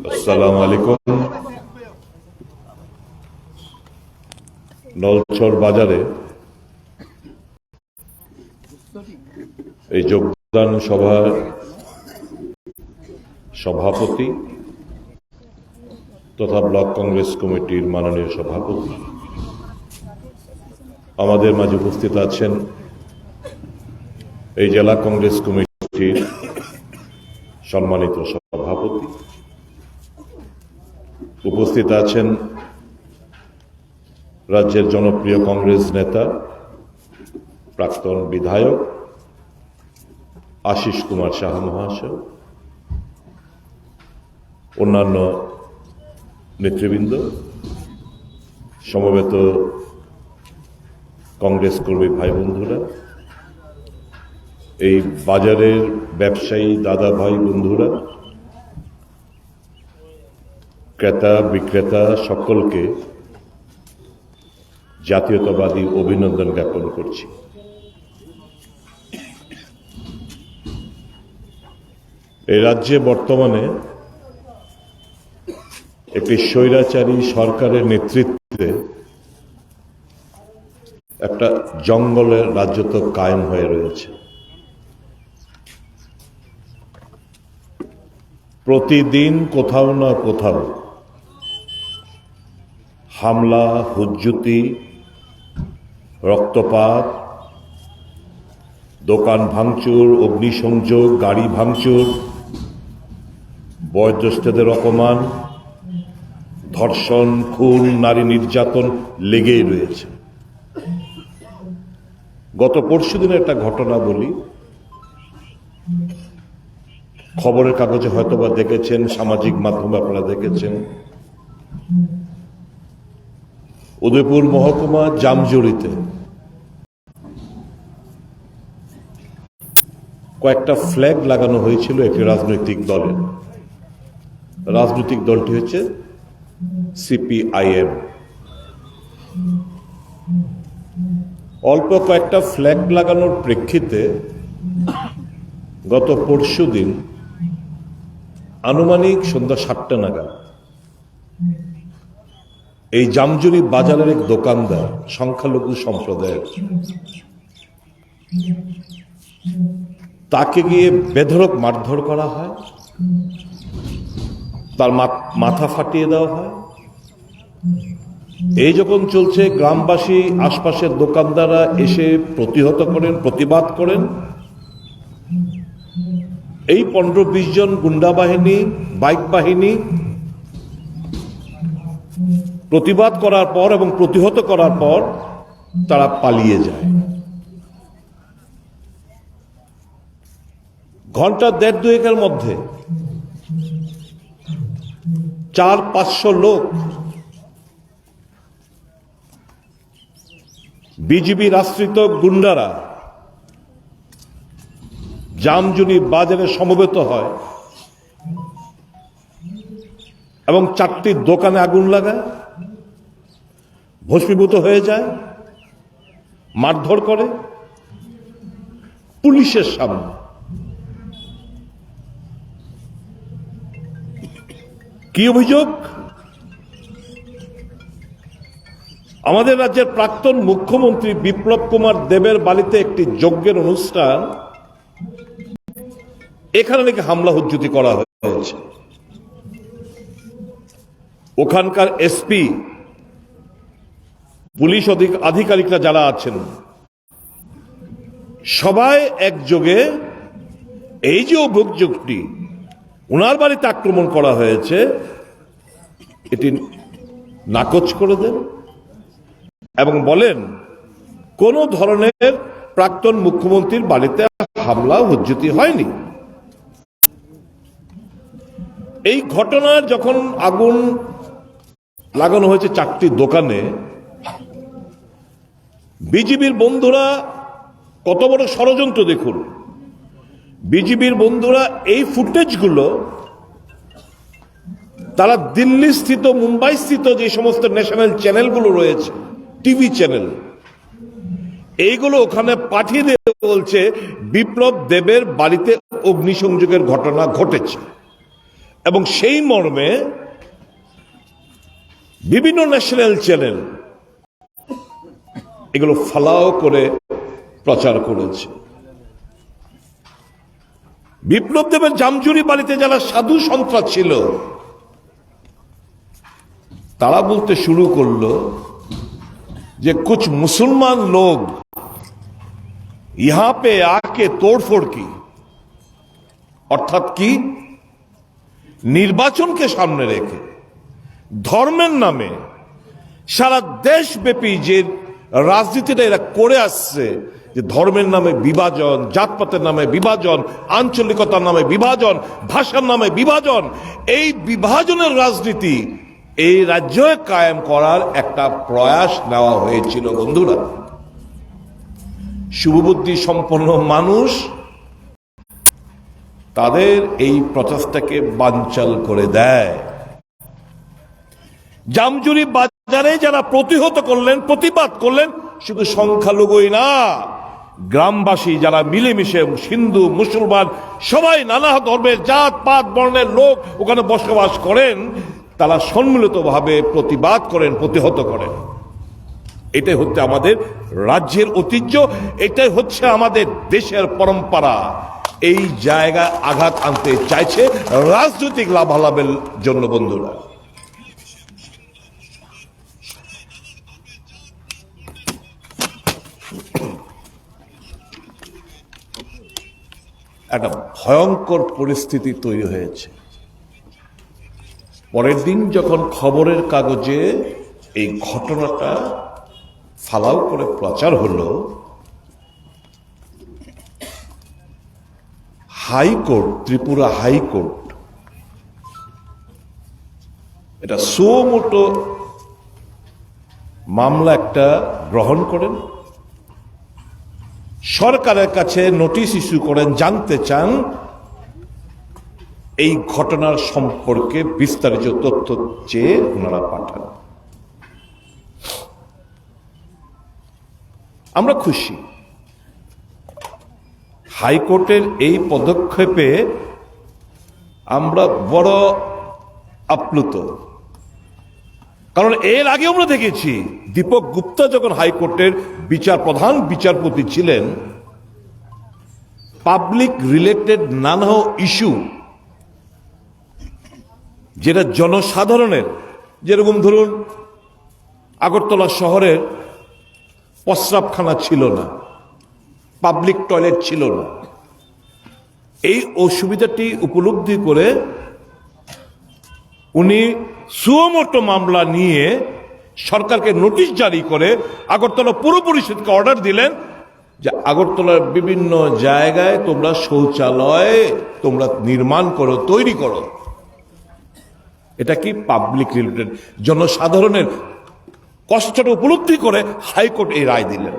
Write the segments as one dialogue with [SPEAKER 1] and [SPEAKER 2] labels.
[SPEAKER 1] আসসালামু আলাইকুম। নলছড় বাজারে এই যোগদান সভার সভাপতি তথা ব্লক কংগ্রেস কমিটির মাননীয় সভাপতি, আমাদের মাঝে উপস্থিত আছেন এই জেলা কংগ্রেস কমিটির সম্মানিত সভাপতি, উপস্থিত আছেন রাজ্যের জনপ্রিয় কংগ্রেস নেতা প্রাক্তন বিধায়ক আশিস কুমার সাহা মহাশয়, অন্যান্য নেতৃবৃন্দ, সমবেত কংগ্রেস কর্মী ভাই বন্ধুরা, এই বাজারের ব্যবসায়ী দাদা ভাই বন্ধুরা, ক্রেতা বিক্রেতা সকলকে জাতীয়তাবাদী অভিনন্দন জ্ঞাপন করছি। এই রাজ্যে বর্তমানে একটি স্বৈরাচারী সরকারের নেতৃত্বে একটা জঙ্গলের রাজত্ব কায়েম হয়ে রয়েছে। প্রতিদিন কোথাও না কোথাও হামলা, হুজ্জুতি, রক্তপাত, দোকান ভাঙচুর, অগ্নিসংযোগ, গাড়ি ভাঙচুর, বয়োজ্যেষ্ঠদের অপমান, ধর্ষণ, খুন, নারী নির্যাতন লেগেই রয়েছে। গত পরশুদিনের একটা ঘটনা বলি, খবরের কাগজে হয়তোবা দেখেছেন, সামাজিক মাধ্যমে আপনারা দেখেছেন। উদয়পুর মহকুমা জামজুড়িতে কয়েকটা ফ্ল্যাগ লাগানো হয়েছিল একটি রাজনৈতিক দলের। রাজনৈতিক দলটি হচ্ছে সিপিআইএম। অল্প কয়েকটা ফ্ল্যাগ লাগানোর প্রেক্ষিতে গত পরশুদিন আনুমানিক সন্ধ্যা 7টা নাগাদ এই জামজুরি বাজারের এক দোকানদার, সংখ্যালঘু সম্প্রদায়ের, তাকে গিয়ে বেধড়ক মারধর করা হয়, তার মাথা ফাটিয়ে দেওয়া হয়। এই যখন চলছে, গ্রামবাসী, আশপাশের দোকানদাররা এসে প্রতিহত করেন, প্রতিবাদ করেন। এই 15-20 জন গুন্ডা বাহিনী, বাইক বাহিনী প্রতিবাদ করার পর এবং প্রতিহত করার পর তারা পালিয়ে যায়। ঘন্টা 1.5-2 মধ্যে 400-500 লোক বিজিবি আশ্রিত গুন্ডারা জামজুরি বাজারে সমবেত হয় এবং 4টি দোকানে আগুন লাগায়, ভস্মীভূত হয়ে যায়, মারধর করে পুলিশের সামনে। কি অভিযোগ? আমাদের রাজ্যের প্রাক্তন মুখ্যমন্ত্রী বিপ্লব কুমার দেবের বাড়িতে একটি যজ্ঞের অনুষ্ঠান, এখানে নাকি হামলা হুজ্জুতি করা হয়েছে। ওখানকার এসপি, পুলিশ আধিকারিকরা যারা আছেন, সবাই একযোগে এই যে অভিযোগটি ওনার বাড়িতে আক্রমণ করা হয়েছে, এটি নাকচ করে দেন এবং বলেন কোন ধরনের প্রাক্তন মুখ্যমন্ত্রীর বাড়িতে হামলা হুজ্জুতি হয়নি। এই ঘটনার যখন আগুন লাগানো হয়েছে 4টি দোকানে, বিজিবির বন্ধুরা কত বড় ষড়যন্ত্র দেখুন। বিজিবির বন্ধুরা এই ফুটেজগুলো তারা দিল্লি স্থিত, মুম্বাই স্থিত যে সমস্ত ন্যাশনাল চ্যানেলগুলো রয়েছে, টিভি চ্যানেল, এইগুলো ওখানে পাঠিয়ে দিয়ে বলছে বিপ্লব দেবের বাড়িতে অগ্নিসংযোগের ঘটনা ঘটেছে। এবং সেই মর্মে বিভিন্ন ন্যাশনাল চ্যানেল এগুলো ফালাও করে প্রচার করেছে। বিপ্লব দেবের জামজুরি বাড়িতে যারা সাধু সন্ত্রা ছিল তারা বলতে শুরু করলো যে कुछ मुसलमान लोग यहां पे आके तोड़फोड़ की, অর্থাৎ কি নির্বাচনকে সামনে রেখে ধর্মের নামে সারা দেশব্যাপী যে রাজনীতিটা এরা করে আসছে, যে ধর্মের নামে বিভাজন, জাতপাতের নামে বিভাজন, আঞ্চলিকতার নামে বিভাজন, ভাষার নামে বিভাজন, এই বিভাজনের রাজনীতি এই রাজ্যে কায়েম করার একটা প্রয়াস নেওয়া হয়েছিল। বন্ধুরা, শুভবুদ্ধি সম্পন্ন মানুষ তাদের এই প্রচেষ্টাকে বানচাল করে দেয়। জামজুরি বাজারে যারা প্রতিহত করলেন, প্রতিবাদ করলেন, শুধু সংখ্যালঘুই না, গ্রামবাসী যারা মিলেমিশে হিন্দু মুসলমান সবাই নানা ধর্মের জাত পাত বর্ণের লোক ওখানে বসবাস করেন, তারা সম্মিলিতভাবে প্রতিবাদ করেন, প্রতিহত করেন। এটাই হচ্ছে আমাদের রাজ্যের ঐতিহ্য, এটাই হচ্ছে আমাদের দেশের পরম্পরা। এই জায়গায় আঘাত আনতে চাইছে রাজনৈতিক লাভালাভের জন্য। বন্ধুরা, একটা ভয়ঙ্কর পরিস্থিতি তৈরি হয়েছে। পরের দিন যখন খবরের কাগজে এই ঘটনাটা ফালাও করে প্রচার হলো, হাইকোর্ট, ত্রিপুরা হাইকোর্ট এটা সুমোটো মামলা একটা গ্রহণ করেন, সরকারের কাছে নোটিশ ইস্যু করেন, জানতে চান এই ঘটনার সম্পর্কে বিস্তারিত তথ্য চেয়ে ওনারা পাঠান। আমরা খুশি হাইকোর্টের এই পদক্ষেপে, আমরা বড় আপ্লুত। কারণ এর আগে আমরা দেখেছি দীপক গুপ্তা যখন হাইকোর্টের প্রধান বিচারপতি ছিলেন, পাবলিক রিলেটেড নানা ইস্যু যেটা জনসাধারণের, যেরকম ধরুন আগরতলা শহরের প্রস্রাবখানা ছিল না, পাবলিক টয়লেট ছিল না, এই অসুবিধাটি উপলব্ধি করে উনি সুমোটো মামলা নিয়ে সরকারকে নোটিশ জারি করে আগরতলা পুর পরিষদকে অর্ডার দিলেন যে আগরতলার বিভিন্ন জায়গায় তোমরা শৌচালয় তোমরা নির্মাণ করো, তৈরি করো। এটা কি পাবলিক রিলেটেড, জনসাধারণের কষ্টটা উপলব্ধি করে হাইকোর্ট এই রায় দিলেন।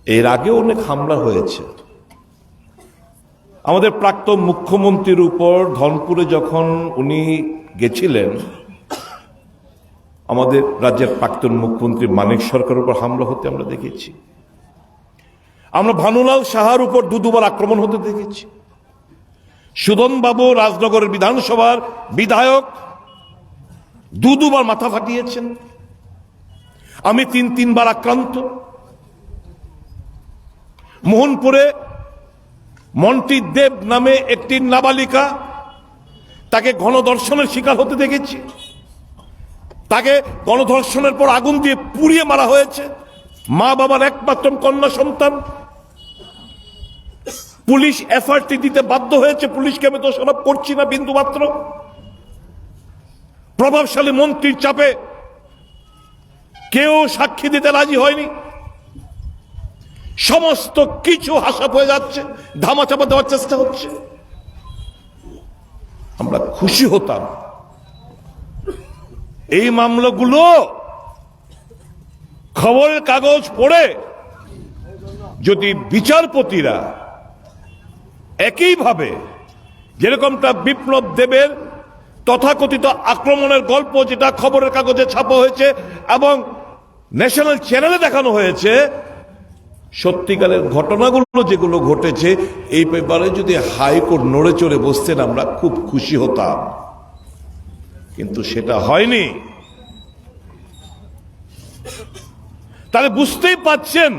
[SPEAKER 1] এর আগেও অনেক হামলা হয়েছে। আমাদের প্রাক্তন মুখ্যমন্ত্রীর উপর ধনপুরে যখন উনি গেছিলেন, আমাদের রাজ্যের প্রাক্তন মুখ্যমন্ত্রী মানিক সরকারের উপর হামলা হতে আমরা দেখেছি। আমরা ভানুলাল সাহার উপর দুবার আক্রমণ হতে দেখেছি। সুদন বাবু রাজনগরের বিধানসভার বিধায়ক দুবার মাথা ফাটিয়েছেন। আমি তিনবার আক্রান্ত। মোহনপুরে মন্টি দেব নামে একটি নাবালিকা, তাকে গণধর্ষণের শিকার হতে দেখেছি। তাকে গণধর্ষণের পর আগুন দিয়ে পুড়িয়ে মারা হয়েছে। মা বাবার একমাত্র কন্যা সন্তান। পুলিশ এফআইআর দিতে বাধ্য হয়েছে। পুলিশকে আমি দোষারোপ করছি না বিন্দুমাত্র। প্রভাবশালী মন্ত্রীর চাপে কেউ সাক্ষী দিতে রাজি হয়নি। সমস্ত কিছু হাসাপ হয়ে যাচ্ছে, ধামাচাপা দেওয়ার চেষ্টা হচ্ছে। আমরা খুশি হতাম এই মামলাগুলো খবরের কাগজ পড়ে যদি বিচারপতিরা একইভাবে, যেরকমটা বিপ্লব দেবের তথাকথিত আক্রমণের গল্প যেটা খবরের কাগজে ছাপা হয়েছে এবং ন্যাশনাল চ্যানেলে দেখানো হয়েছে, সত্যিকারের ঘটনাগুলো যেগুলো ঘটেছে এই ব্যাপারে যদি হাইকোর্ট নড়ে চড়ে বসতেন আমরা খুব খুশি হতাম, কিন্তু সেটা হয়নি। তাহলে বুঝতেই পাচ্ছেন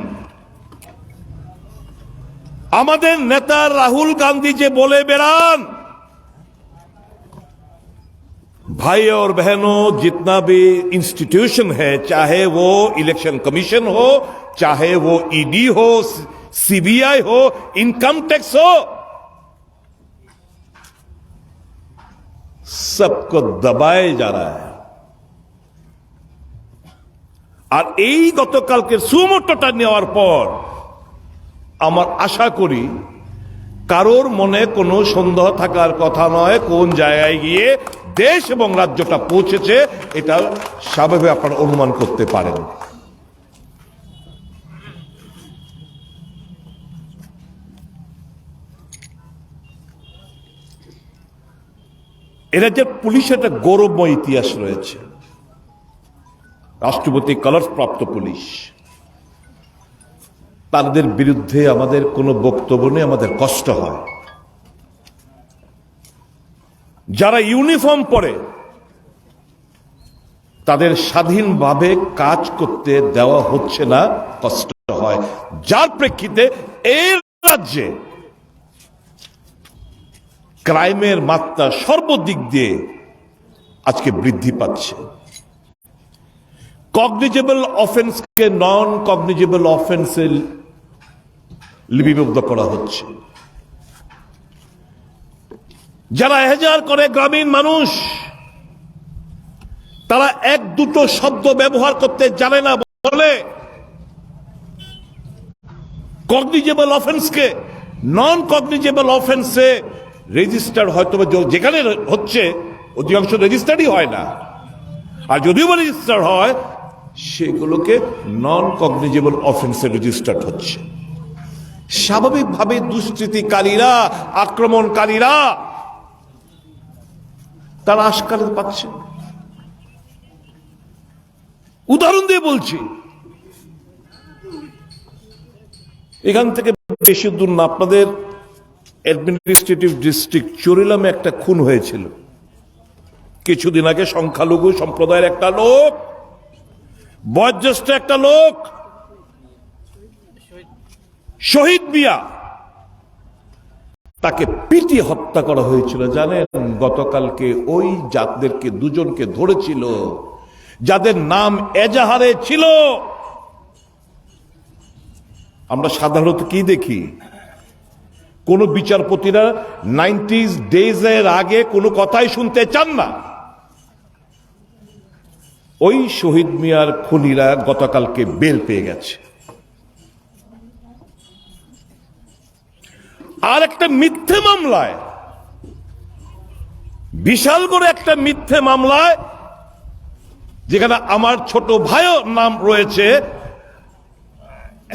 [SPEAKER 1] আমাদের নেতা রাহুল गांधी যে বলে বেড়ান, भाई और बहनों, जितना भी इंस्टीट्यूशन है, चाहे वो इलेक्शन कमीशन हो, चाहे वो ईडी हो, सीबीआई हो, इनकम टैक्स हो, सबको दबाए जा रहा है। আর এই গতকালকে সুমোটোটা নেওয়ার পর আমার আশা করি কারোর মনে কোনো সন্দেহ থাকার কথা নয় কোন জায়গায় গিয়ে দেশ এবং রাজ্যটা পৌঁছেছে, এটা স্বাভাবিক আপনারা অনুমান করতে পারেন। এরা যে পুলিশের একটা গৌরবময় ইতিহাস রয়েছে, রাষ্ট্রপতি কালার্স প্রাপ্ত পুলিশ, তাদের বিরুদ্ধে আমাদের কোনো বক্তব্য নেই, আমাদের কষ্ট হয়। যারা ইউনিফর্ম পরে তাদের স্বাধীনভাবে কাজ করতে দেওয়া হচ্ছে না, কষ্ট হয়। যার প্রেক্ষিতে এই রাজ্যে ক্রাইমের মাত্রা সর্বদিক দিয়ে আজকে বৃদ্ধি পাচ্ছে। কগনিজেবল অফেন্সকে নন কগনিজেবল অফেন্সে লিপিবদ্ধ করা হচ্ছে। যারা এজাহার করে গ্রামীণ মানুষ, তারা এক দুটো শব্দ ব্যবহার করতে জানে না বলে কগনিজেবল অফেন্সকে নন কগনিজেবল অফেন্সে রেজিস্টার হয়তো যেখানে হচ্ছে অধিকাংশ রেজিস্টারই হয় না, আর যদিও বা রেজিস্টার হয় সেগুলোকে নন কগনিজেবল অফেন্সে রেজিস্টার্ড হচ্ছে। স্বাভাবিকভাবে দুষ্কৃতিকারীরা, আক্রমণকারীরা তারা আশকারা পাচ্ছে। উদাহরণ দিয়ে বলছি, এখান থেকে বেশি দূর না, আপনাদের অ্যাডমিনিস্ট্রেটিভ ডিস্ট্রিক্ট চরিলামে একটা খুন হয়েছিল কিছুদিন আগে। সংখ্যালঘু সম্প্রদায়ের একটা লোক, বয়োজ্যেষ্ঠ একটা লোক, শহীদ মিয়া, তাকে পিটিয়ে হত্যা করা হয়েছিল। জানেন, গতকালকে ওই জাতদেরকে দুজনকে ধরেছিল যাদের নাম এজাহারে ছিল। আমরা সাধারণত কি দেখি, কোন বিচারপতিরা 90 ডেজের আগে কোনো কথাই শুনতে চান না। ওই শহীদ মিয়ার খুনিরা গতকালকে বেল পেয়ে গেছে। আর একটা মিথ্যে মামলায়, বিশাল করে একটা মিথ্যে মামলায়, যেখানে আমার ছোট ভাইও নাম রয়েছে,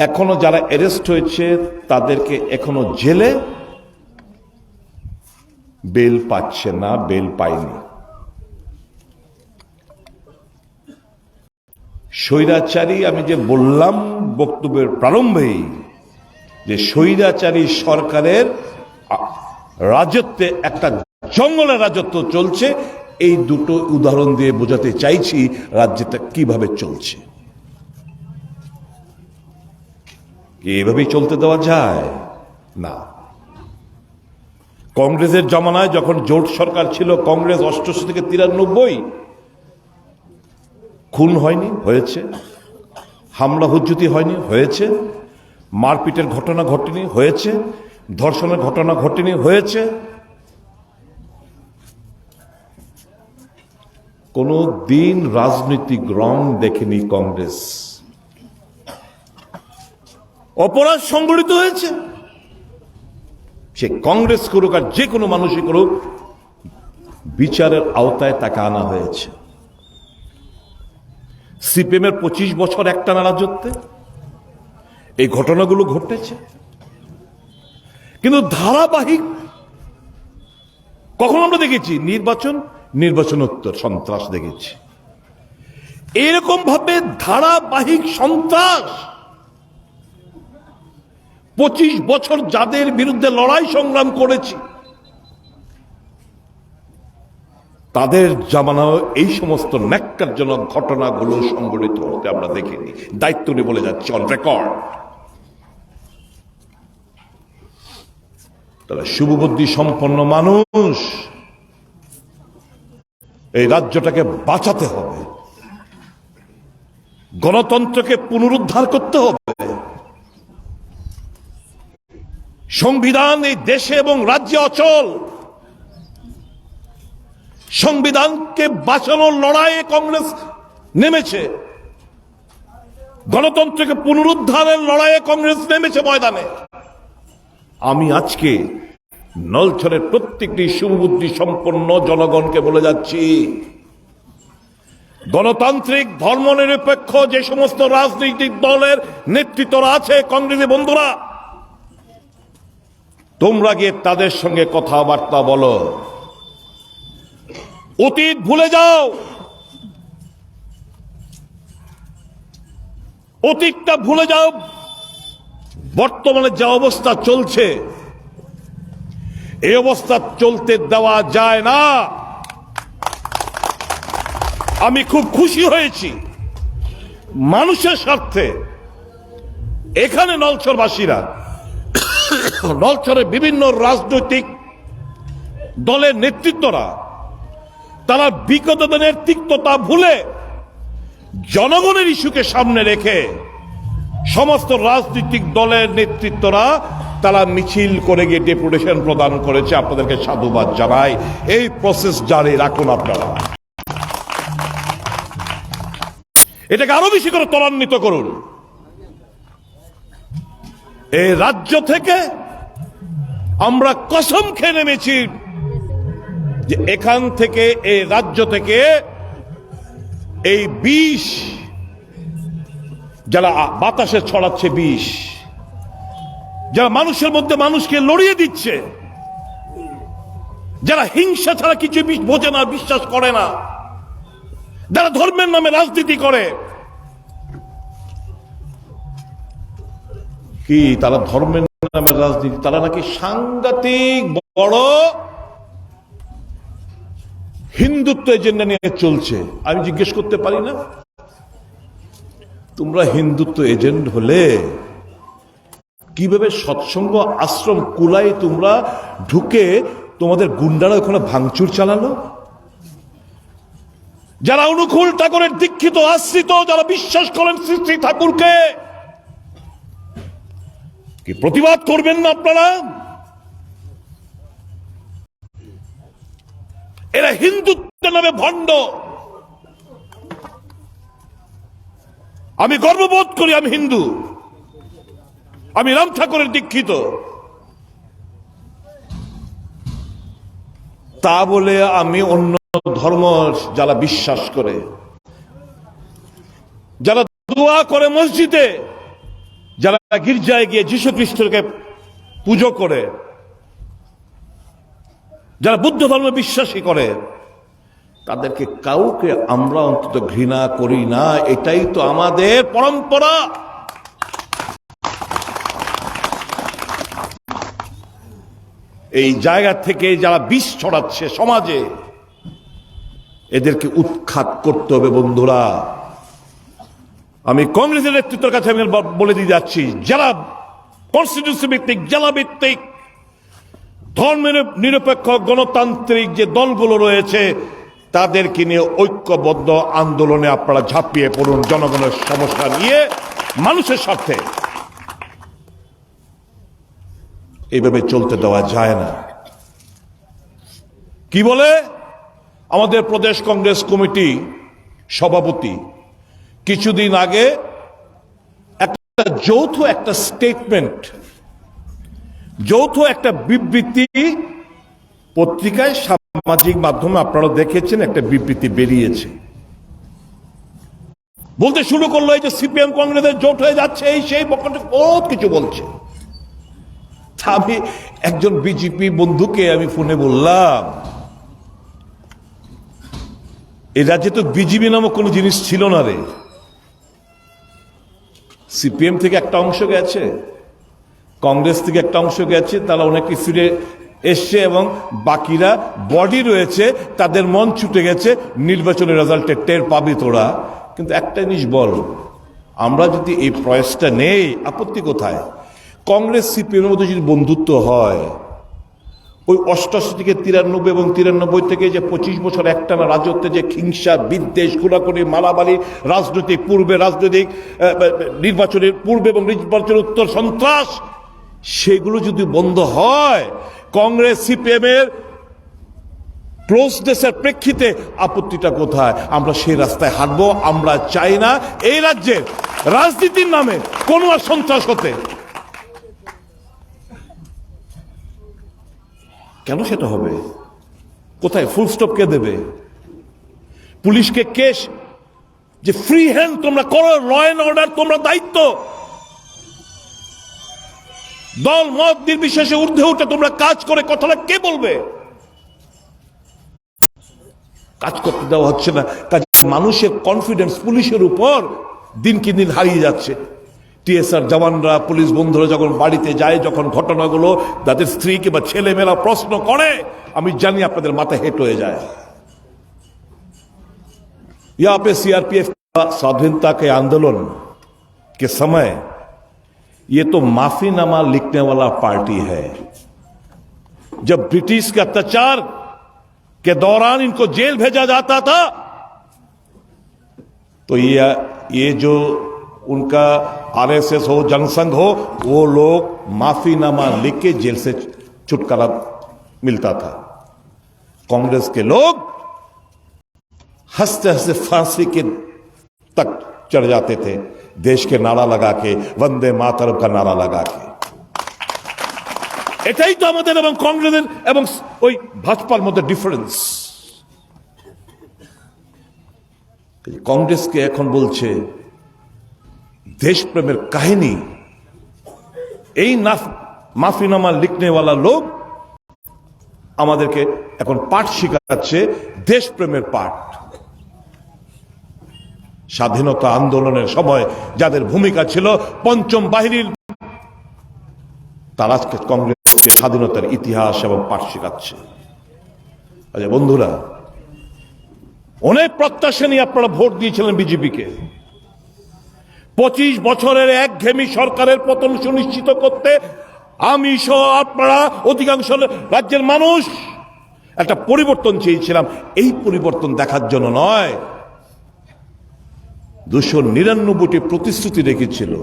[SPEAKER 1] এখনো যারা অ্যারেস্ট হয়েছে তাদেরকে এখনো জেলে, বেল পাচ্ছে না, বেল পায়নি। স্বৈরাচারী, আমি যে বললাম বক্তব্যের প্রারম্ভেই যে স্বৈরাচারী সরকারের রাজত্বে একটা জঙ্গলের রাজত্ব চলছে, এই দুটো উদাহরণ দিয়ে বোঝাতে চাইছি রাজ্যটা কিভাবে চলছে। এভাবেই চলতে দেওয়া যায় না। কংগ্রেসের জমানায় যখন জোট সরকার ছিল, কংগ্রেস 88 থেকে 93 খুন হয়নি, হয়েছে। হামলা হুজ্জুতি হয়নি, হয়েছে। মারপিটের ঘটনা ঘটেনি, হয়েছে। ধর্ষণের ঘটনা ঘটেনি, হয়েছে। কোনো দিন রাজনৈতিক রং দেখেনি কংগ্রেস। অপরাধ সংগঠিত হয়েছে, সে কংগ্রেস করুক আর যে কোনো মানুষই করুক, বিচারের আওতায় তাকে আনা হয়েছে। সিপিএমের 25 বছর একটানা রাজত্বে এই ঘটনাগুলো ঘটেছে, কিন্তু ধারাবাহিক। কখন আমরা দেখেছি নির্বাচনোত্তর সন্ত্রাস দেখেছি, এরকম ভাবে ধারাবাহিক সন্ত্রাস 25 বছর যাদের বিরুদ্ধে লড়াই সংগ্রাম করেছি, তাদের জামানাও এই সমস্ত ন্যাক্কারজনক ঘটনাগুলো সংঘটিত হতে আমরা দেখিনি। দায়িত্ব নিয়ে বলে যাচ্ছি, অন রেকর্ড। তারা শুভবুদ্ধি সম্পন্ন মানুষ, এই রাজ্যটাকে বাঁচাতে হবে, গণতন্ত্রকে পুনরুদ্ধার করতে হবে। সংবিধান এই দেশে এবং রাজ্যে অচল। সংবিধানকে বাঁচানোর লড়াইয়ে কংগ্রেস নেমেছে, গণতন্ত্রকে পুনরুদ্ধারের লড়াইয়ে কংগ্রেস নেমেছে ময়দানে। আমি আজকে নলছড়ের প্রত্যেকটি শুভবুদ্ধি সম্পন্ন জনগণকে বলে যাচ্ছি, গণতান্ত্রিক ধর্মনিরপেক্ষ যে সমস্ত রাজনৈতিক দলের নেতৃত্বরা আছে, কংগ্রেসী বন্ধুরা, তোমরা গিয়ে তাদের সঙ্গে কথাবার্তা বলো, অতীত ভুলে যাও, অতীতটা ভুলে যাও। বর্তমানে যে অবস্থা চলছে, এই অবস্থা চলতে দেওয়া যায় না। আমি খুব খুশি হয়েছি মানুষের স্বার্থে এখানে নলছড়বাসীরা, নলছড়ের বিভিন্ন রাজনৈতিক দলের নেতৃত্বরা, তারা বিগত দিনের তিক্ততা ভুলে জনগণের ইস্যুকে সামনে রেখে সমস্ত রাজনৈতিক দলের নেতৃত্বরা তারা মিছিল করে গিয়ে ডেপুটেশন প্রদান করেছে। আপনাদেরকে সাধুবাদ জানাই। এই প্রসেস জারি রাখুন আপনারা, এটাকে আরো বেশি করে ত্বরান্বিত করুন। এই রাজ্য থেকে আমরা কসম খেয়ে নেমেছি যে এখান থেকে, এই রাজ্য থেকে এই বিষ যারা বাতাসে ছড়াচ্ছে, বিষ যারা মানুষের মধ্যে মানুষকে লড়িয়ে দিচ্ছে, যারা হিংসা ছাড়া কিছু বোঝে না, বিশ্বাস করে না, যারা ধর্মের নামে রাজনীতি করে, কি তারা ধর্মের নামে রাজনীতি, তারা নাকি সাংঘাতিক বড় হিন্দুত্ব এজেন্ডা নিয়ে চলছে। আমি জিজ্ঞেস করতে পারি না, তোমরা হিন্দুত্ব এজেন্ট হলে কিভাবে সৎসঙ্গ আশ্রম কুলাই তোমরা ঢুকে তোমাদের গুন্ডারা ওখানে ভাঙচুর চালালো? যারা অনুকূল ঠাকুরের দীক্ষিত আশ্রিত, যারা বিশ্বাস করেন শ্রী শ্রী ঠাকুরকে, কি প্রতিবাদ করবেন না আপনারা? এরা হিন্দুত্বের নামে ভণ্ড। আমি গর্ববোধ করি আমি হিন্দু, আমি রাম ঠাকুরের দীক্ষিত। তা বলে আমি অন্য ধর্ম যারা বিশ্বাস করে, যারা দোয়া করে মসজিদে, যারা গির্জায় গিয়ে যীশু খ্রিস্টকে পুজো করে, যারা বুদ্ধ ধর্ম বিশ্বাসী করে, তাদেরকে কাউকে আমরা অন্তত ঘৃণা করি না। এটাই তো আমাদের পরম্পরা। এই জায়গা থেকে যারা বিষ ছড়াচ্ছে সমাজে, এদেরকে উৎখাত করতে হবে বন্ধুরা। আমি কংগ্রেসের নেতৃত্বের কাছে আমি বলে দিয়ে যাচ্ছি, যারা কনস্টিটিউশন ভিত্তিক, জেলা ভিত্তিক, ধর্মের নিরপেক্ষ গণতান্ত্রিক যে দলগুলো রয়েছে, তাদেরকে নিয়ে ঐক্যবদ্ধ আন্দোলনে আপনারা ঝাঁপিয়ে পড়ুন জনগণের সমস্যা নিয়ে, মানুষের স্বার্থে। এইভাবে চলতে দেওয়া যায় না। কি বলে আমাদের প্রদেশ কংগ্রেস কমিটি সভাপতি কিছুদিন আগে একটা যৌথ একটা স্টেটমেন্ট, যৌথ একটা বিবৃতি পত্রিকায়, সামাজিক মাধ্যমে আপনারা দেখেছেন, একটা বিবৃতি বেরিয়েছে। বলতে শুরু করলো এই যে সিপিএম কংগ্রেসের জোট হয়ে যাচ্ছে, এই সেই বহুত কিছু বলছে। আমি একজন বিজেপি বন্ধুকে আমি ফোনে বললাম, এই রাজ্যে তো বিজেপি নামক কোন জিনিস ছিল না রে, সিপিএম থেকে একটা অংশ গেছে, কংগ্রেস থেকে একটা অংশ গেছে, তারা অনেকে ফিরে এসছে এবং বাকিরা বডি রয়েছে, তাদের মন ছুটে গেছে, নির্বাচনের রেজাল্টে টের পাবি তোরা। কিন্তু একটা জিনিস বল, আমরা যদি এই প্রয়াসটা নেই, আপত্তি কোথায়? কংগ্রেস সিপিএম এর মধ্যে যদি বন্ধুত্ব হয়, ওই 88 থেকে 93 এবং 93 থেকে যে 25 বছর একটানা রাজত্বে যে হিংসা, বিদ্বেষ, গুলাগুলি, মারামারি, রাজনৈতিক পূর্বে, রাজনৈতিক নির্বাচনের পূর্বে এবং নির্বাচনের উত্তর সন্ত্রাস, সেগুলো যদি বন্ধ হয়, কংগ্রেস সিপিএম এর ক্লোজনেসের প্রেক্ষিতে আপত্তিটা কোথায়? আমরা সেই রাস্তায় হাঁটবো। আমরা চাই না এই রাজ্যের রাজনীতির নামে কোনো আর সন্ত্রাস হতে। কেন সেটা হবে? কোথায় ফুল স্টপ কে দেবে? পুলিশকে কেস যে ফ্রি হ্যান্ড তোমরা করো, ল এন্ড অর্ডার তোমরা দায়িত্ব, দল মত নির্বিশেষে ঊর্ধ্বে উঠে তোমরা কাজ করে, কথাটা কে বলবে? কাজ করতে দেওয়া হচ্ছে না। কাজে মানুষের কনফিডেন্স পুলিশের উপর দিনকে দিন হারিয়ে যাচ্ছে। টিএসআর জওয়ানরা, পুলিশ বন্ধুরা যখন বাড়িতে যায়, যখন ঘটনাগুলো তাদের স্ত্রীকে বা ছেলেমেয়েরা প্রশ্ন করে, আমি জানি আপনাদের মাথা হেট হয়ে যায়। यहाँ पे सीआरपीएफ का स्वाधीनता के आंदोलन के समय ये तो माफीनामा लिखने वाला पार्टी है। जब ब्रिटिश के अत्याचार के दौरान इनको जेल भेजा जाता था, तो ये जो उनका आरएसएस हो, जनसंघ हो, वो लोग माफीनामा लिख के जेल से छुटकारा मिलता था। कांग्रेस के लोग हंसते हंसते फांसी के तक चढ़ जाते थे, देश के नारा लगा के, वंदे मातरम का नारा लगा के। এটাই তো আমাদের এবং কংগ্রেসের এবং ওই ভাজপার মধ্যে ডিফারেন্স। কংগ্রেসকে এখন বলছে দেশপ্রেমের কাহিনী, এই মাফিনামা লিখনেওয়ালা লোক আমাদেরকে এখন পাঠ শিখাচ্ছে, দেশপ্রেমের পাঠ। স্বাধীনতা আন্দোলনের সময় যাদের ভূমিকা ছিল পঞ্চম বাহিনীর, তারা আজকে কংগ্রেসকে স্বাধীনতার ইতিহাস এবং পাঠ শেখাচ্ছে। আচ্ছা বন্ধুরা, অনেক প্রত্যাশা নিয়ে আপনারা ভোট দিয়েছিলেন বিজেপিকে। 25 বছরের একঘেয়েমি সরকারের পতন সুনিশ্চিত করতে আমি সহ আপনারা, অধিকাংশ রাজ্যের মানুষ একটা পরিবর্তন চেয়েছিলাম। এই পরিবর্তন দেখার জন্য নয়, 299টি প্রতিশ্রুতি রেখেছিল,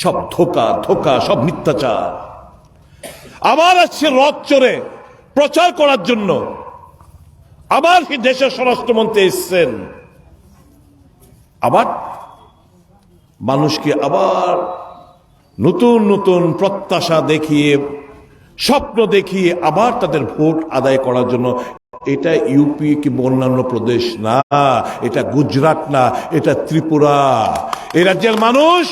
[SPEAKER 1] সব ধোকা ধোকা, সব মিথ্যাচার। আবার আসছে রথ চড়ে প্রচার করার জন্য, আবার কি দেশের স্বরাষ্ট্রমন্ত্রী এসছেন, আবার মানুষকে আবার নতুন নতুন প্রত্যাশা দেখিয়ে, স্বপ্ন দেখিয়ে আবার তাদের ভোট আদায় করার জন্য। এটা ইউপি কি অন্যান্য প্রদেশ না, এটা গুজরাট না, এটা ত্রিপুরা। এই রাজ্যের মানুষ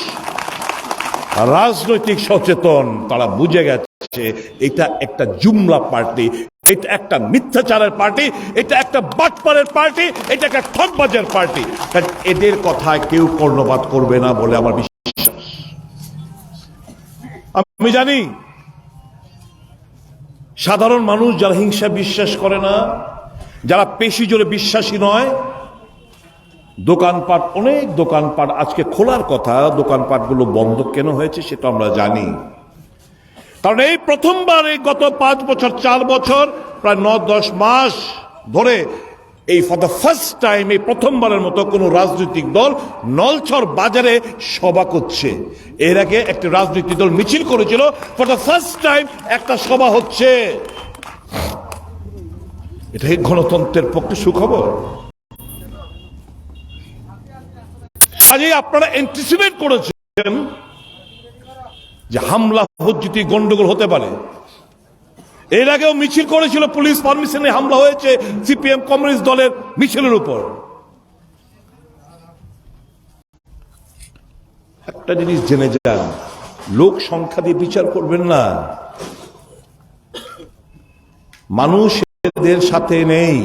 [SPEAKER 1] রাজনৈতিক সচেতন, তারা বুঝে গেছে এটা একটা জুমলা পার্টি, এটা একটা মিথ্যাচারের পার্টি, এটা একটা বাটপারের পার্টি, এটা একটা ঠকবাজের পার্টি। এদের কথায় কেউ কর্ণপাত করবে না বলে আমার বিশ্বাস। আমি জানি সাধারণ মানুষ যারা হিংসা বিশ্বাস করে না, যারা পেশি জোরে বিশ্বাসী নয়, দোকানপাট, অনেক দোকানপাট আজকে খোলার কথা, দোকানপাটগুলো বন্ধ কেন হয়েছে সেটা আমরা জানি। কারণ এই প্রথমবার এই গত 5 বছর 4 বছর প্রায় 9-10 মাস ধরে এই ফর দ্য ফার্স্ট টাইম, এই প্রথমবারের মতো কোন রাজনৈতিক দল নলছর বাজারে সভা করছে। এর আগে একটা রাজনৈতিক দল মিছিল করেছিল, ফর দ্য ফার্স্ট টাইম একটা সভা হচ্ছে। এটাই গণতন্ত্রের পক্ষে সুখবর। কাজেই আপনারা এন্টিসিপেট করেছেন যে হামলা হুজ্জতি গন্ডগোল হতে পারে। এর আগেও মিছিল করেছিল, পুলিশ পারমিশনে হামলা হয়েছে সিপিএম কমিউনিস্ট দলের মিছিলের উপর। একটা জিনিস জেনে যান, লোক সংখ্যা দিয়ে বিচার করবেন না। মানুষ এদের সাথে নেই।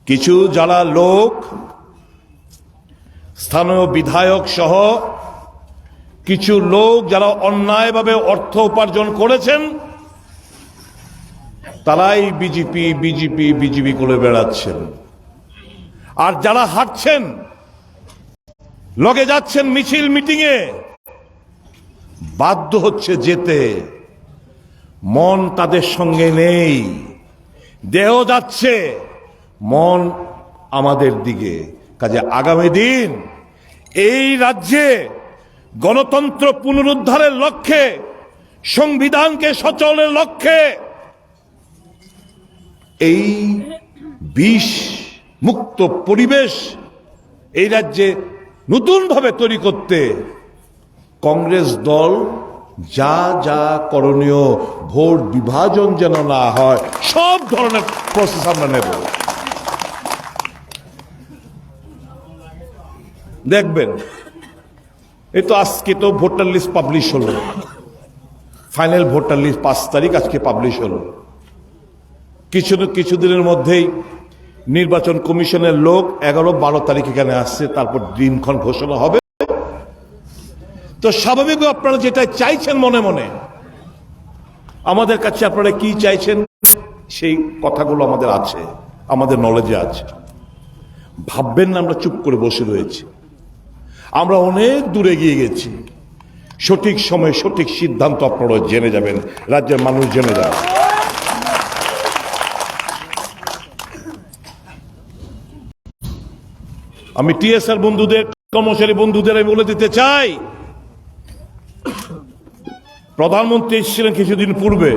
[SPEAKER 1] কিছু যারা লোক, স্থানীয় বিধায়ক সহ কিছু লোক যারা অন্যায়ভাবে অর্থ উপার্জন করেছেন তারাই বিজেপি বিজেপি বিজেপি করে বেড়াচ্ছেন, আর যারা হাঁটছেন লগে যাচ্ছেন মিছিল মিটিংয়ে বাধ্য হচ্ছে যেতে, মন তাদের সঙ্গে নেই, দেহ যাচ্ছে, মন আমাদের দিকে। কাজে আগামী দিন এই রাজ্যে গণতন্ত্র পুনরুদ্ধারের লক্ষ্যে, সংবিধানকে সচলের লক্ষ্যে এই বিষ মুক্ত পরিবেশ এই রাজ্যে নতুনভাবে তৈরি করতে কংগ্রেস দল যা যা করণীয়, ভোট বিভাজন যেন না হয়, সব ধরনের প্রসেস আমরা নেব। দেখবেন এই তো আজকে তো ভোটার লিস্ট পাবলিশ হলো, ফাইনাল ভোটার লিস্ট 5 তারিখ আজকে পাবলিশ হলো। কিছুদিনের মধ্যেই নির্বাচন কমিশনের লোক 11-12 তারিখ এখানে আসছে, তারপর দিনক্ষণ ঘোষণা হবে। তো স্বাভাবিক আপনারা যেটা চাইছেন মনে মনে, আমাদের কাছে আপনারা কি চাইছেন সেই কথাগুলো আমাদের আছে, আমাদের নলেজে আছে। ভাববেন না আমরা চুপ করে বসে রয়েছি, আমরা অনেক দূরে গিয়ে গেছি। সঠিক সময়ে সঠিক সিদ্ধান্ত আপনারা জেনে যাবেন, রাজ্যের মানুষ জেনে যাবে। আমি টিএসআর বন্ধুদের, কর্মচারী বন্ধুদের আমি বলে দিতে চাই, প্রধানমন্ত্রী এসেছিলেন কিছুদিন পূর্বে,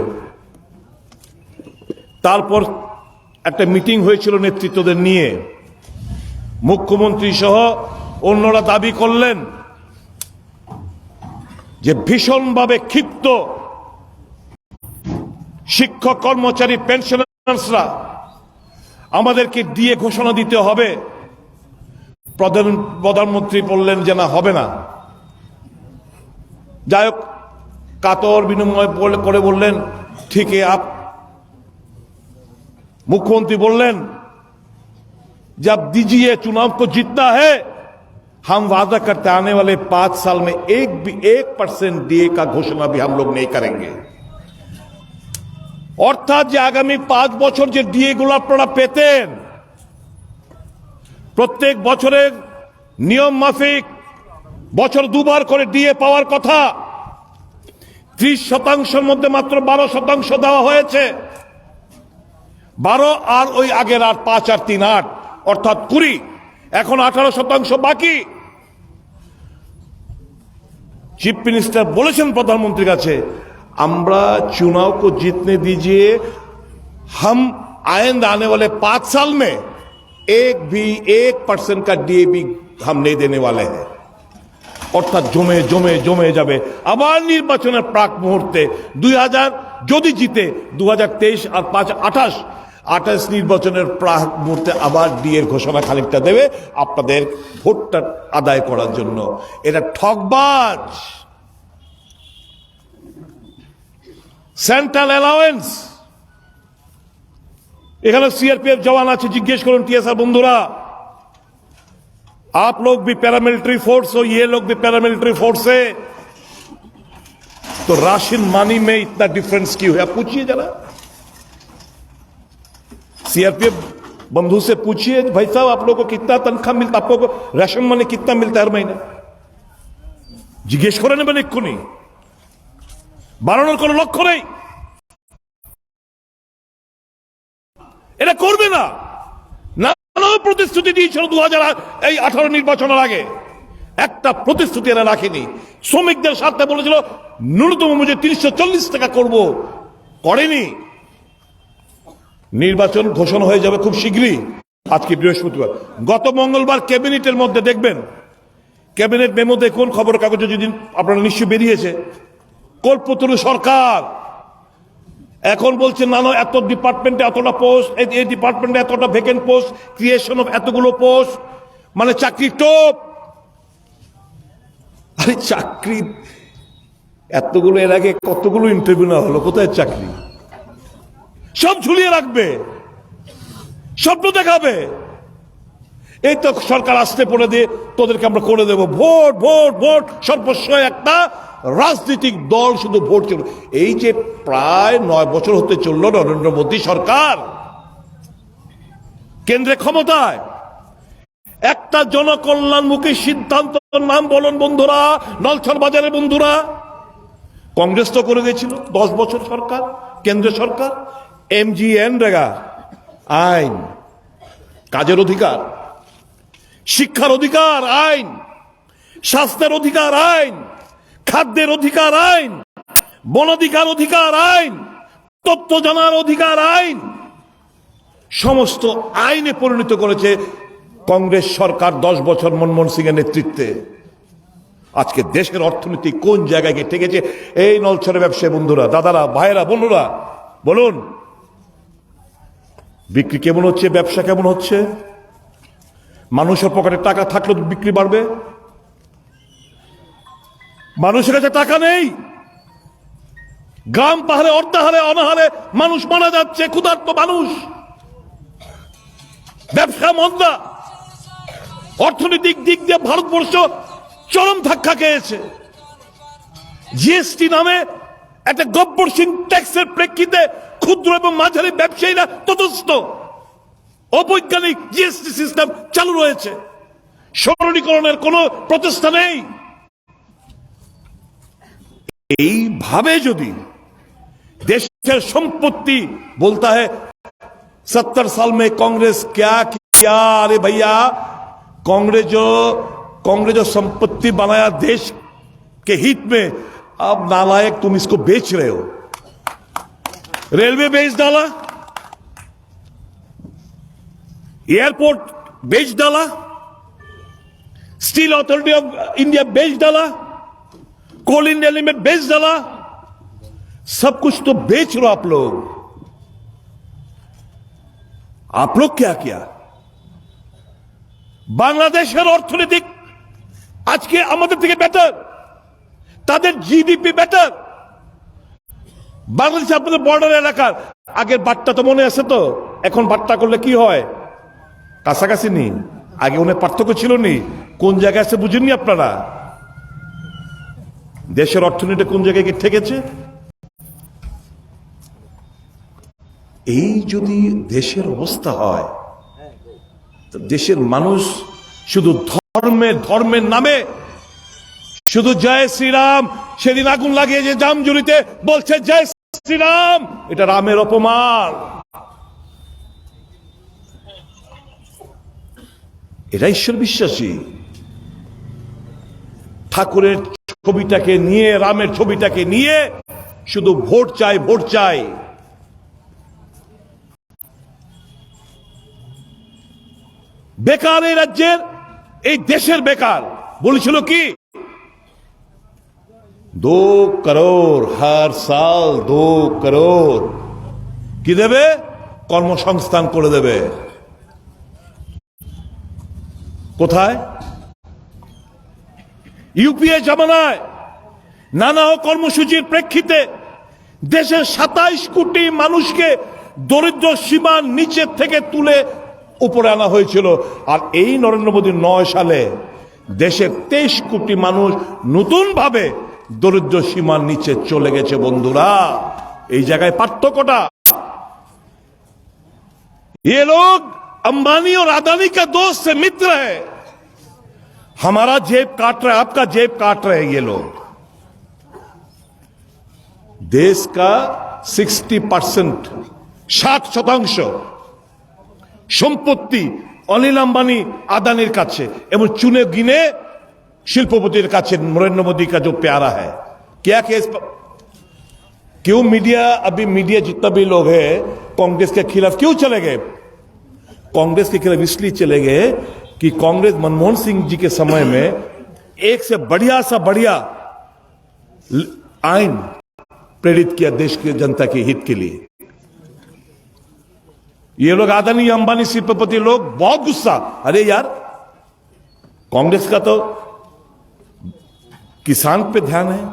[SPEAKER 1] তারপর একটা মিটিং হয়েছিল নেতৃত্বদের নিয়ে, মুখ্যমন্ত্রী সহ অন্যরা দাবি করলেন যে ভীষণভাবে ক্ষিপ্ত শিক্ষক, কর্মচারী, পেনশনার্সরা আমাদেরকে দিয়ে ঘোষণা দিতে হবে। প্রধানমন্ত্রী বললেন যে না, হবে না। যাই হোক, কাতর বিনিময় করে বললেন ঠিক है आप। मुख्यमंत्री बोलें जब दीजिए, चुनाव को जीतना है, हम वादा करते आने वाले 5 साल में 1% डीए का घोषणा भी हम लोग नहीं करेंगे। অর্থাৎ যে আগামী 5 বছর যে ডিএ গুলো আপনারা পেতেন, প্রত্যেক বছরের নিয়ম মাফিক বছর 2 বার করে ডিএ পাওয়ার কথা, 30% মধ্যে মাত্র 12% দেওয়া হয়েছে। 12 আর ওই আগের 5 আর 3 8, অর্থাৎ 20, এখন 18% বাকি। চিফ মিনিস্টার বলেছেন প্রধানমন্ত্রীর কাছে, আমরা चुनाव को जीतने दीजिए, हम आइंदा आने वाले 5 साल में 1% का डीए भी हम नहीं देने वाले हैं। অর্থাৎ জমে জমে জমে যাবে। আবার নির্বাচনের প্রাক মুহূর্তে 2000 যদি জিতে 2023 আর 5 28 নির্বাচনের প্রাক মুহূর্তে আবার ডিএর ঘোষণা খানিকটা দেবে আপনাদের ভোটটা আদায় করার জন্য। এটা ঠকবাজ। সেন্ট্রাল অ্যালাউন্স, এখানে सीआरपीएफ जवान আছে, জিজ্ঞেস করুন টিএসআর বন্ধুরা, आप लोग भी पैरामिलिट्री फोर्स हो, ये लोग भी पैरामिलिट्री फोर्स है, तो राशन मानी में इतना डिफरेंस क्यों है? आप पूछिए जरा, सीआरपीएफ बंधु से पूछिए, भाई साहब आप लोग को कितना तनख्वाह मिलता, आपको राशन मानी कितना मिलता है हर महीने? जिज्ञेस করে নেবেন এক্ষুনি, বাড়ানোর কোনো লক্ষ্য নেই। এটা করবে না। প্রতিশ্রুতি দিয়েছিল 2018 নির্বাচনের আগে, একটা প্রতিশ্রুতি এরা রাখেনি। শ্রমিকদের সাথে বলেছিল ন্যূনতম মজুরি 340 টাকা করব, করেনি। নির্বাচন ঘোষণা হয়ে যাবে খুব শীঘ্রই, আজকে বৃহস্পতিবার। গত মঙ্গলবার ক্যাবিনেটের মধ্যে দেখবেন, ক্যাবিনেট মেমো দেখুন, খবর কাগজে যদি আপনারা নিশ্চয়ই বেরিয়েছে, কল্পতরু সরকার এখন বলছে না না, এত ডিপার্টমেন্টে এতটা পোস্ট, এই ডিপার্টমেন্টে এতটা ভ্যাকেন্ট পোস্ট, ক্রিয়েশন অফ এতগুলো পোস্ট, মানে চাকরি টোপ। আরে চাকরি এতগুলো, এর আগে কতগুলো ইন্টারভিউ না হলো, কোথায় চাকরি? সব ঝুলিয়ে রাখবে, স্বপ্ন দেখাবে। এই তো সরকার আসতে পড়ে দিয়ে তোদেরকে আমরা করে দেব ভোট ভোট ভোট, সর্বস্ব একটা রাজনৈতিক দল শুধু ভোট চলবে। এই যে প্রায় 9 বছর হতে চলল নরেন্দ্র মোদী সরকার কেন্দ্রে ক্ষমতায়, একটা জনকল্যাণমুখী সিদ্ধান্তের নাম বলুন বন্ধুরা, নলছর বাজারের বন্ধুরা। কংগ্রেস তো করে দিয়েছিল 10 বছর সরকার, কেন্দ্র সরকার। MGNরেগা আইন, কাজের অধিকার, শিক্ষার অধিকার আইন, স্বাস্থ্যের অধিকার আইন, খাদ্যের অধিকার আইন, বনাধিকার অধিকার আইন, তথ্য জানার অধিকার আইন, সমস্ত আইনে পরিণত করেছে কংগ্রেস সরকার 10 বছর মনমোহন সিং এর নেতৃত্বে। আজকে দেশের অর্থনীতি কোন জায়গায় গিয়ে ঠেকেছে? এই নলছরের ব্যবসায়ী বন্ধুরা, দাদারা, ভাইয়েরা, বোনেরা, বলুন বিক্রি কেমন হচ্ছে, ব্যবসা কেমন হচ্ছে? মানুষের পকেটে টাকা থাকলে বিক্রি বাড়বে? মানুষের কাছে টাকা নেই, গ্রাম পাহাড়ে অর্ধাহারে অনাহারে মানুষ মারা যাচ্ছে, ক্ষুধার্ত মানুষ, ব্যবসা মন্দা, অর্থনৈতিক দিক দিয়ে ভারতবর্ষ চরম ধাক্কা খেয়েছে। জিএসটি নামে একটা গব্বরসিং ট্যাক্সের প্রেক্ষিতে ক্ষুদ্র এবং মাঝারি ব্যবসায়ীরা তথস্থ, অবৈজ্ঞানিক জিএসটি সিস্টেম চালু রয়েছে, সরলীকরণের কোনো প্রচেষ্টা নেই। এইভাবে যদি দেশের সম্পত্তি বলতা है 70 साल में कांग्रेस क्या किया, अरे भैया कांग्रेस जो संपत्ति बनाया देश के हित में, अब नालायक तुम इसको बेच रहे हो। रेलवे बेच डाला, एयरपोर्ट बेच डाला, स्टील अथॉरिटी ऑफ इंडिया बेच डाला, कोल इंडिया लिमिटेड बेच डाला, सब कुछ तो बेच रहे हो आप लोग। आप लोग क्या किया? বাংলাদেশের অর্থনৈতিক আজকে আমাদের থেকে বেটার, তাদের জিডিপি বেটার। বাংলাদেশ আপনাদের বর্ডার এলাকার আগের বাট্টা তো মনে আছে তো? এখন বাট্টা করলে কি হয়? কাছাকাছি নেই, আগে অনেক পার্থক্য ছিল নি। কোন জায়গায় আছে বুঝেননি আপনারা? দেশের অর্থনীতি কোন জায়গায় গিয়ে ঠেকেছে? এই যদি দেশের অবস্থা হয়, দেশের মানুষ শুধু ধর্মের নামে শুধু জয় শ্রীরাম, সেদিন আগুন লাগিয়ে যে জামজুরিতে বলছে জয় শ্রীরাম, এটা রামের অপমান। এটা ঈশ্বর বিশ্বাসী। ঠাকুরের ছবিটাকে নিয়ে, রামের ছবিটাকে নিয়ে শুধু ভোট চাই, ভোট চাই। বেকার এই রাজ্যের, এই দেশের বেকার। বলেছিল কি 2 करोड़ हर साल 2 करोड़ কি দেবে? কর্মসংস্থান করে দেবে। কোথায়? ইউপিএ জামানায় নানা কর্মসূচির প্রেক্ষিতে দেশের 27 কোটি মানুষকে দরিদ্র সীমার নিচে থেকে তুলে উপরে আনা হয়েছিল। আর এই নরেন্দ্র মোদী 9 সালে দেশের 23 কোটি মানুষ নতুন ভাবে দরিদ্র সীমার নিচে চলে গেছে। বন্ধুরা, এই জায়গায় পার্থক্যটা। ये लोग अंबानी और अदानी का दोस्त से मित्र है, हमारा जेब काट रहे, आपका जेब काट रहे हैं ये लोग। देश का 60% 60% সম্পত্তি অনিল আম্বানি আদানির কাছে এবং চুনে গিনে শিল্পপতির কাছে। नरेंद्र मोदी का जो प्यारा है, क्या केस? क्यों मीडिया जितना भी लोग है कांग्रेस के खिलाफ क्यों चले गए? कांग्रेस के खिलाफ इसलिए चले गए कि कांग्रेस मनमोहन सिंह जी के समय में एक से बढ़िया आइन प्रेरित किया देश की जनता के हित के लिए। ये लोग अदानी अंबानी शिल्पपति लोग बहुत गुस्सा। अरे यार, कांग्रेस का तो किसान पे ध्यान है,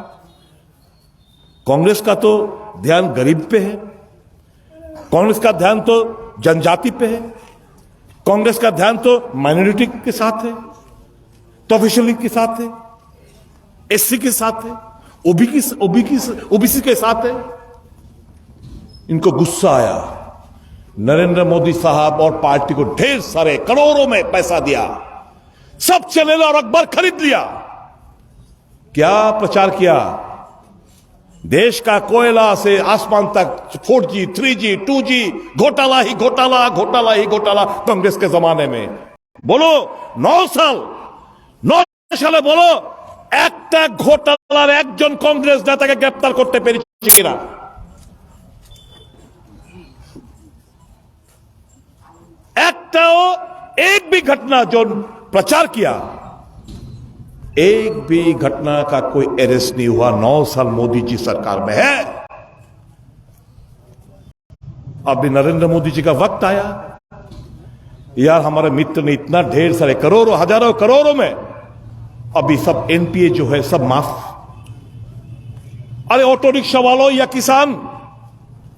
[SPEAKER 1] कांग्रेस का तो ध्यान गरीब पे है, कांग्रेस का ध्यान तो जनजाति पे है। कांग्रेस का ध्यान तो माइनॉरिटी के साथ है, तफसीली के साथ है, एससी के साथ है, ओबीसी के साथ है। इनको गुस्सा आया, नरेंद्र मोदी साहब और पार्टी को ढेर सारे करोड़ों में पैसा दिया, सब चैनल और अखबार खरीद लिया। क्या प्रचार किया? देश का कोयला से आसमान तक 4G, 3G, 2G, घोटाला ही घोटाला, घोटाला ही घोटाला कांग्रेस के जमाने में। बोलो 9 সালে বলো একটা ঘোটালার একজন কংগ্রেস নেতাকে গ্রেফতার করতে পেরেছে কিনা? एकटाओ एक भी घटना जो प्रचार किया, एक भी घटना का कोई अरेस्ट नहीं हुआ। 9 साल मोदी जी सरकार में है। अभी नरेंद्र मोदी जी का वक्त आया, यार हमारे मित्र ने इतना ढेर सारे करोड़ों हजारों करोड़ों में अभी सब एनपीए जो है सब माफ। अरे ऑटो रिक्शा वालों या किसान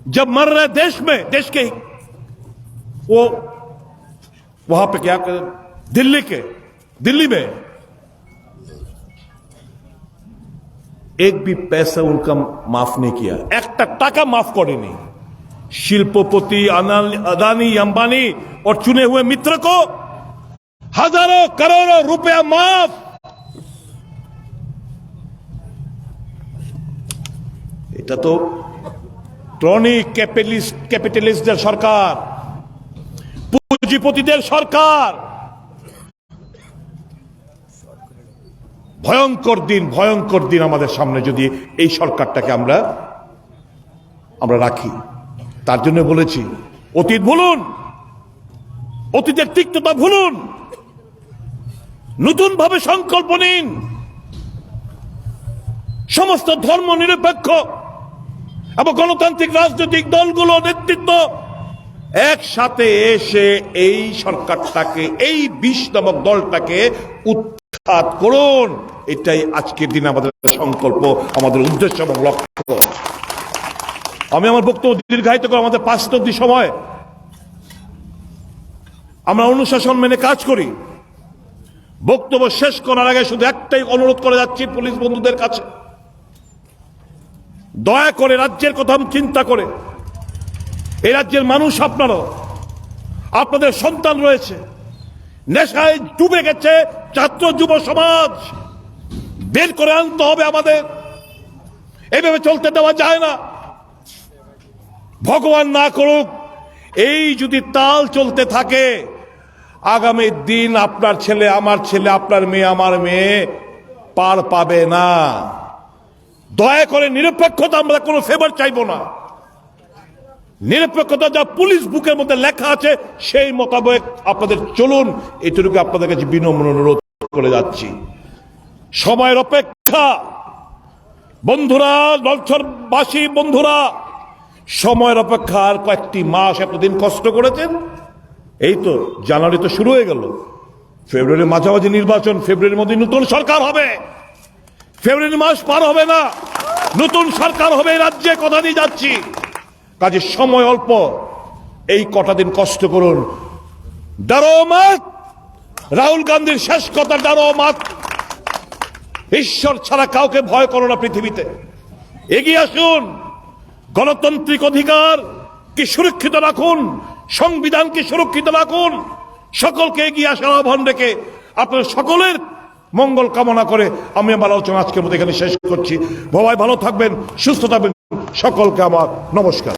[SPEAKER 1] जब मर रहे देश में, देश के वो वहां पे क्या कर, दिल्ली में एक भी पैसा उनका माफ नहीं किया, एक टाका माफ करे नहीं। शिल्पपति अदानी अंबानी और चुने हुए मित्र को हजारों करोड़ों रुपया माफ। এটা তো ট্রনি ক্যাপিটালিস্টদের সরকার, পুঁজিপতিদের সরকার। ভয়ঙ্কর দিন আমাদের সামনে যদি এই সরকারটাকে আমরা রাখি। তার জন্য বলেছি অতীত ভুলুন, অতীতের তিক্ততা ভুলুন, নতুন ভাবে সংকল্প নিন। সমস্ত ধর্ম নিরপেক্ষ এবং গণতান্ত্রিক রাজনৈতিক দলগুলো নেতৃত্ব একসাথে এসে এই সরকারটাকে, এই ২০ নামক দলটাকে উৎখাত করুন। এটাই আজকের দিনে আমাদের সংকল্প, আমাদের উদ্দেশ্য এবং লক্ষ্য। আমি আমার বক্তব্য দীর্ঘায়িত করে, আমাদের ৫টা অবধি সময়, আমরা অনুশাসন মেনে কাজ করি। বক্তব্য শেষ করার আগে শুধু একটাই অনুরোধ করে যাচ্ছি পুলিশ বন্ধুদের কাছে, দয়া করে রাজ্যের কথা চিন্তা করে, এই রাজ্যের মানুষ আপনারা, আপনাদের সন্তান রয়েছে, নেশায় ডুবে গেছে ছাত্র যুব সমাজ, বের করে আনতে হবে আমাদের। এইভাবে চলতে দেওয়া যায় না। ভগবান না করুক এই যদি তাল চলতে থাকে, আগামী দিন আপনার ছেলে, আমার ছেলে, আপনার মেয়ে, আমার মেয়ে পার পাবে না। দয়া করে নিরপেক্ষতা, আমরা কোনো ফেভার চাইবো না। নিরপেক্ষতা যা পুলিশ বুকের মধ্যে লেখা আছে সেই মোতাবেক আপনাদের চলুন, এটুকু আপনাদের কাছে বিনম্র অনুরোধ করে যাচ্ছি। সময়ের অপেক্ষা বন্ধুরা, নলছড়বাসী বন্ধুরা, সময়ের অপেক্ষা। আর কয়েকটি মাস এতদিন কষ্ট করেছেন, এই তো জানুয়ারি তো শুরু হয়ে গেল, ফেব্রুয়ারির মাঝামাঝি নির্বাচন, ফেব্রুয়ারির মধ্যে নতুন সরকার হবে। ফেব্রুয়ারি মাস পার হবে না, নতুন সরকার হবে এই রাজ্যে, কথা দিয়ে যাচ্ছি। কাজে সময় অল্প, এই কটা দিন কষ্ট করুন। ডরো মত, রাহুল গান্ধীর শেষ কথা, ডরো মত। ঈশ্বর ছাড়া কাউকে ভয় করো না পৃথিবীতে। এগিয়ে আসুন, গণতান্ত্রিক অধিকার কি সুরক্ষিত রাখুন, সংবিধানকে সুরক্ষিত রাখুন। সকলকে এগিয়ে আসার আহ্বান রেখে আপনাদের সকলের মঙ্গল কামনা করে আমি আমার আলোচনা আজকের মতো এখানে শেষ করছি। সবাই ভালো থাকবেন, সুস্থ থাকবেন। সকলকে আমার নমস্কার।